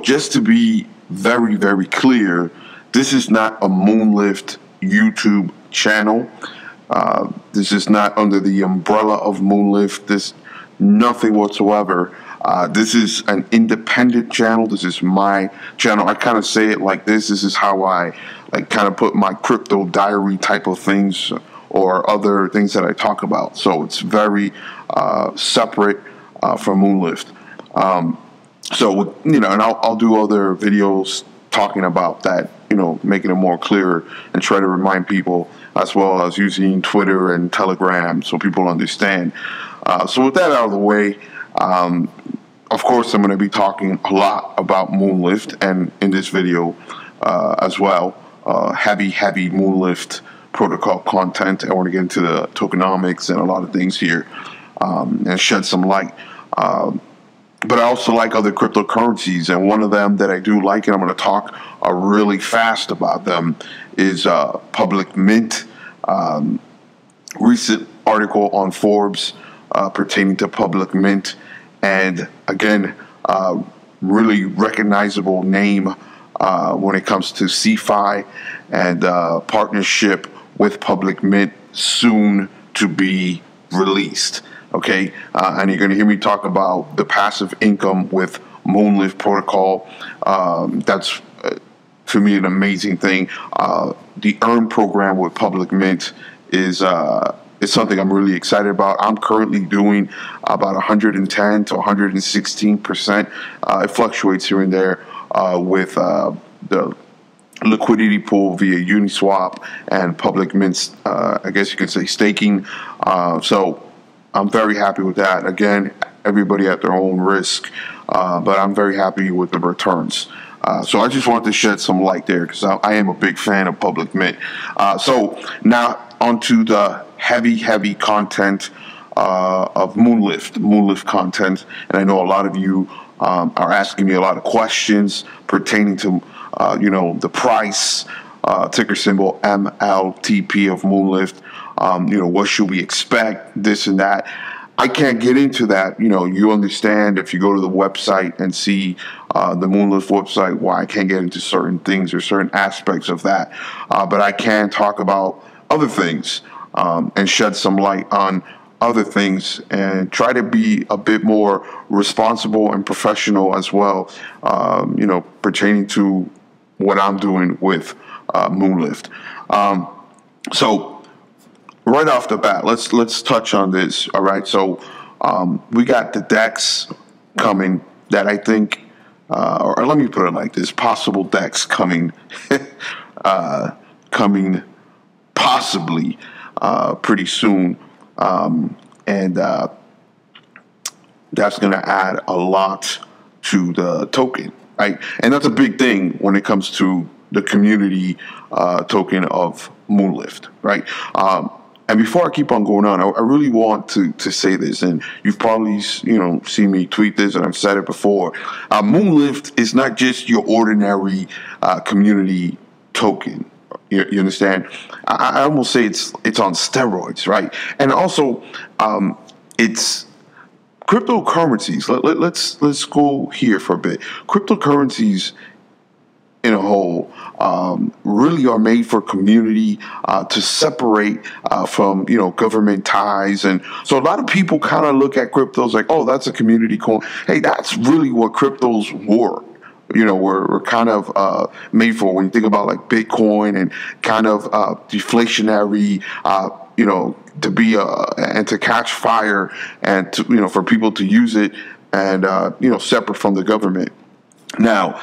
just to be very, very clear, this is not a MoonLift YouTube channel. This is not under the umbrella of MoonLift. This nothing whatsoever. This is an independent channel. This is my channel. I kind of say it like this. This is how I like kind of put my crypto diary type of things or other things that I talk about. So it's very separate from MoonLift. So, you know, and I'll do other videos talking about that, you know, making it more clear and try to remind people, as well as using Twitter and Telegram so people understand. So with that out of the way, of course, I'm going to be talking a lot about MoonLift, and in this video as well, heavy MoonLift protocol content. I want to get into the tokenomics and a lot of things here and shed some light. But I also like other cryptocurrencies, and one of them that I do like, and I'm going to talk really fast about them, is Public Mint. Recent article on Forbes pertaining to Public Mint, and again, really recognizable name when it comes to CeFi, and partnership with Public Mint soon to be released. Okay, and you're going to hear me talk about the passive income with MoonLift Protocol. That's, to me, an amazing thing. The Earn program with Public Mint is something I'm really excited about. I'm currently doing about 110 to 116%. It fluctuates here and there with the liquidity pool via Uniswap and Public Mint's, I guess you could say, staking. So I'm very happy with that. Again, everybody at their own risk, but I'm very happy with the returns. So I just wanted to shed some light there because I am a big fan of Public Mint. So now onto the heavy content of MoonLift content. And I know a lot of you are asking me a lot of questions pertaining to, you know, the price, ticker symbol MLTP of MoonLift. You know, what should we expect, this and that. I can't get into that. You know, you understand if you go to the website and see the MoonLift website why I can't get into certain things or certain aspects of that. But I can talk about other things and shed some light on other things and try to be a bit more responsible and professional as well, you know, pertaining to what I'm doing with MoonLift. So right off the bat, let's touch on this. All right, so we got the DEX coming that I think, or let me put it like this: possible DEX coming, coming possibly pretty soon, and that's going to add a lot to the token, right? And that's a big thing when it comes to the community token of MoonLift, right? And before I keep on going on, I really want to say this, and you've probably, you know, seen me tweet this, and I've said it before. MoonLift is not just your ordinary community token. You understand? I almost say it's on steroids, right? And also, it's cryptocurrencies. Let's go here for a bit. Cryptocurrencies in a whole really are made for community to separate from, you know, government ties. And so a lot of people kind of look at cryptos like, oh, that's a community coin. Hey, that's really what cryptos were. You know, we're kind of made for, when you think about like Bitcoin and kind of deflationary, you know, to be and to catch fire and to, you know, for people to use it and, you know, separate from the government. Now,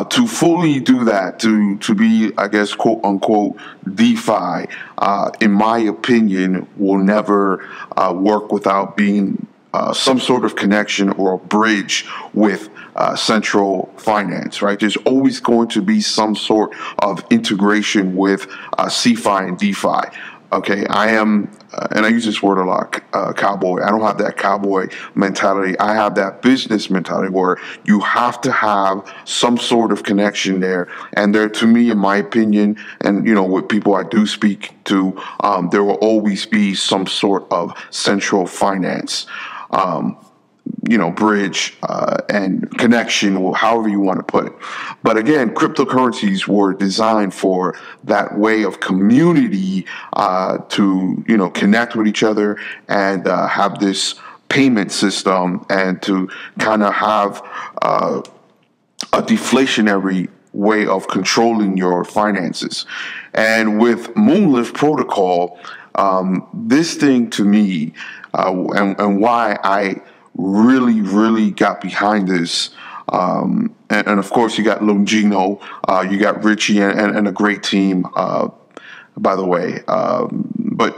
to fully do that, to be, I guess, quote unquote, DeFi, in my opinion, will never work without being some sort of connection or a bridge with central finance, right? There's always going to be some sort of integration with CeFi and DeFi. Okay, I am, and I use this word a lot, cowboy. I don't have that cowboy mentality. I have that business mentality where you have to have some sort of connection there. And there, to me, in my opinion, and, you know, with people I do speak to, there will always be some sort of central finance. bridge and connection, or however you want to put it. But again, cryptocurrencies were designed for that way of community to connect with each other and have this payment system, and to kind of have a deflationary way of controlling your finances. And with MoonLift Protocol, this thing to me, and why I really got behind this, and of course you got Longino, you got Richie, and a great team, by the way. But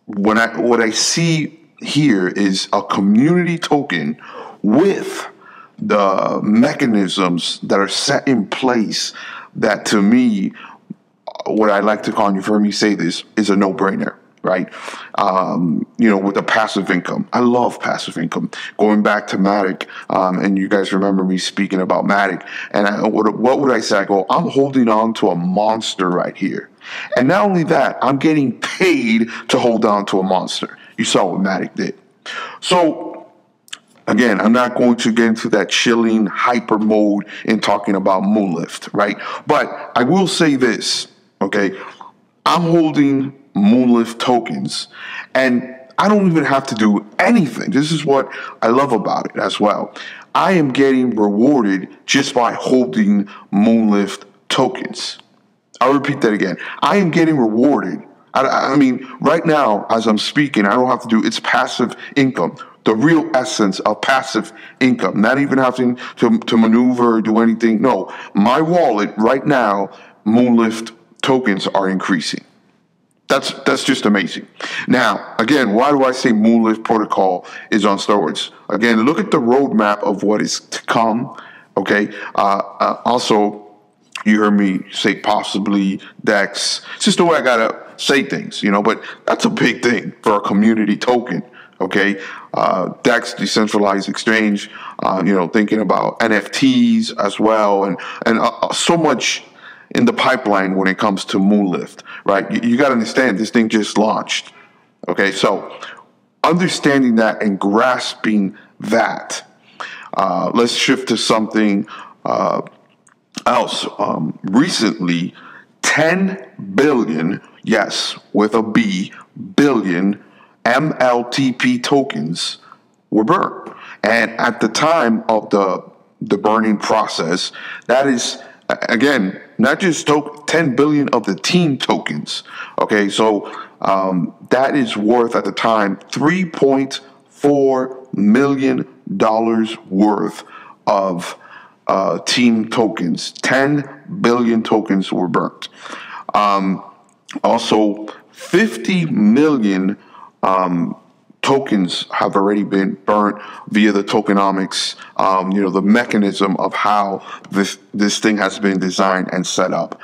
what I see here is a community token with the mechanisms that are set in place that, to me, what I like to call, and you've heard me say this, is a no-brainer, right? With the passive income. I love passive income. Going back to Matic, and you guys remember me speaking about Matic, and what would I say? I go, I'm holding on to a monster right here. And not only that, I'm getting paid to hold on to a monster. You saw what Matic did. So, again, I'm not going to get into that chilling hyper mode in talking about MoonLift, right? But I will say this, okay? I'm holding MoonLift tokens, and I don't even have to do anything. This is what I love about it as well. I am getting rewarded just by holding MoonLift tokens. I'll repeat that again. I am getting rewarded. I mean, right now, as I'm speaking, I don't have to do, it's passive income. The real essence of passive income. Not even having to maneuver or do anything. No, my wallet right now, MoonLift tokens are increasing. That's just amazing. Now, again, why do I say MoonLift Protocol is on steroids? Again, look at the roadmap of what is to come. Okay. Also, you heard me say possibly DEX. It's just the way I gotta say things, but that's a big thing for a community token. Okay. DEX, decentralized exchange, thinking about NFTs as well, and so much in the pipeline when it comes to MoonLift, right? You got to understand, this thing just launched. Okay. So understanding that and grasping that, let's shift to something, else. Recently, 10 billion, yes, with a B, billion MLTP tokens were burned. And at the time of the burning process, that is, again, not just 10 billion of the team tokens. Okay, so that is worth at the time $3.4 million worth of team tokens. 10 billion tokens were burnt. Also, 50 million tokens have already been burnt via the tokenomics, the mechanism of how this thing has been designed and set up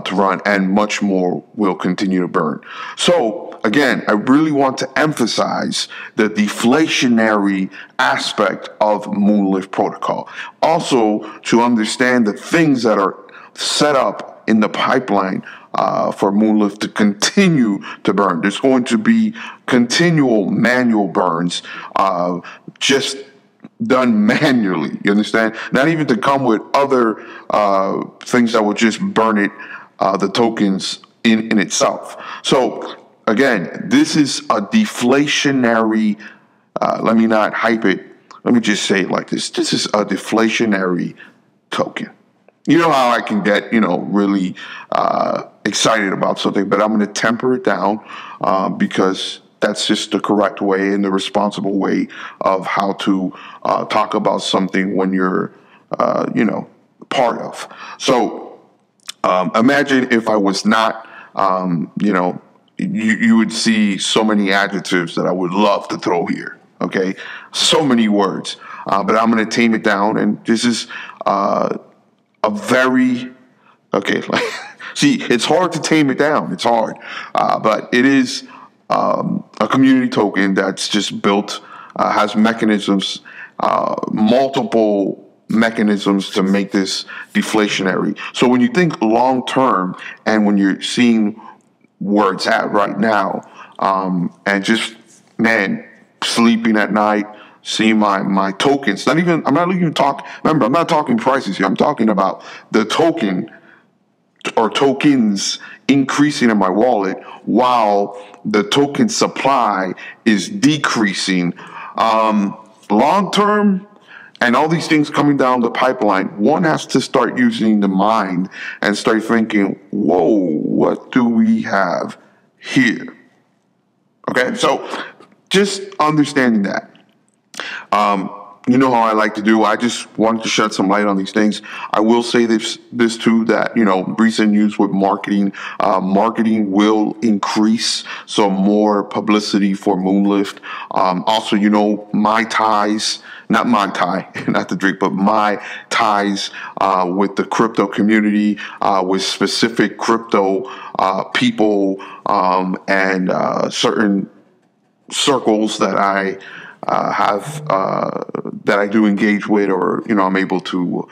to run, and much more will continue to burn. So, again, I really want to emphasize the deflationary aspect of MoonLift Protocol. Also, to understand the things that are set up in the pipeline for MoonLift to continue to burn. There's going to be continual manual burns, just done manually. You understand? Not even to come with other things that will just burn it, the tokens in itself. So again, this is a deflationary. Let me not hype it. Let me just say it like this. This is a deflationary token. You know how I can get, really excited about something, but I'm going to temper it down because that's just the correct way and the responsible way of how to talk about something when you're, part of. So imagine if I was not, you would see so many adjectives that I would love to throw here. Okay, so many words, but I'm going to tame it down, and this is a very see, it's hard to tame it down. It's hard, but it is a community token that's just built, has mechanisms, multiple mechanisms to make this deflationary. So when you think long term, and when you're seeing where it's at right now, and just, man, sleeping at night, seeing my tokens. I'm not even talking. Remember, I'm not talking prices here. I'm talking about the token or tokens increasing in my wallet while the token supply is decreasing. Long term, and all these things coming down the pipeline, one has to start using the mind and start thinking, whoa, what do we have here? Okay, so just understanding that. You know how I like to do. I just wanted to shed some light on these things. I will say this too, that, you know, recent news with marketing, marketing will increase, so more publicity for MoonLift. Also, you know, my ties, not my tie, not the drink, but my ties with the crypto community, with specific crypto people, and certain circles that I that I do engage with, or, you know, I'm able to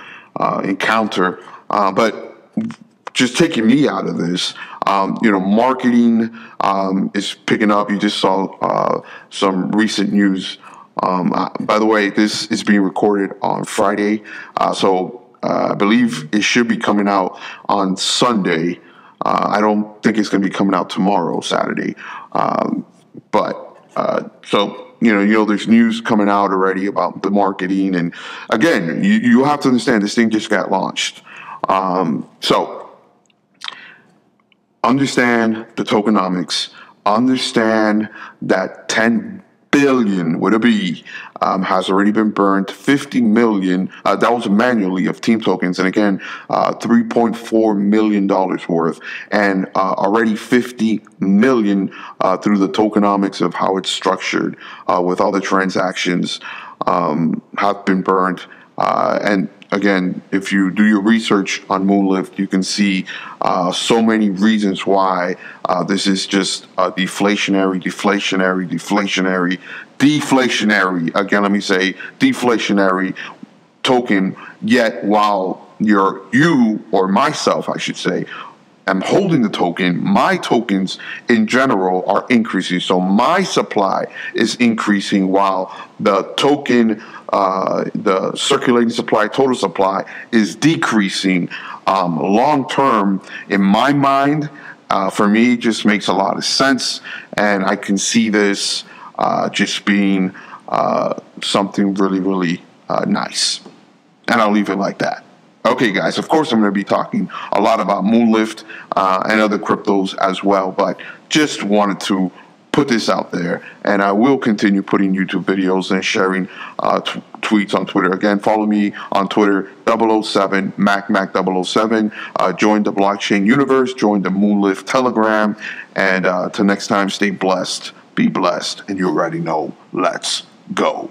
encounter. But just taking me out of this, you know, marketing is picking up. You just saw some recent news. By the way, this is being recorded on Friday, so I believe it should be coming out on Sunday. I don't think it's going to be coming out tomorrow, Saturday. So, you know, there's news coming out already about the marketing. And again, you have to understand this thing just got launched. So understand the tokenomics, understand that 10 billion with a B has already been burned. 50 million, that was manually, of team tokens, and again, $3.4 million worth, and already 50 million through the tokenomics of how it's structured, with all the transactions have been burned. And again, if you do your research on MoonLift, you can see so many reasons why this is just a deflationary. Again, let me say deflationary token. Yet, while you or myself, I should say, am holding the token, my tokens in general are increasing. So my supply is increasing while the token, the circulating supply, total supply, is decreasing. Long term, in my mind, for me, just makes a lot of sense, and I can see this just being something really, really nice. And I'll leave it like that. Okay, guys, of course I'm going to be talking a lot about MoonLift and other cryptos as well, but just wanted to put this out there, and I will continue putting YouTube videos and sharing tweets on Twitter. Again, follow me on Twitter, 007, Mac007. Join the blockchain universe, join the MoonLift Telegram, and till next time, stay blessed, be blessed, and you already know, let's go.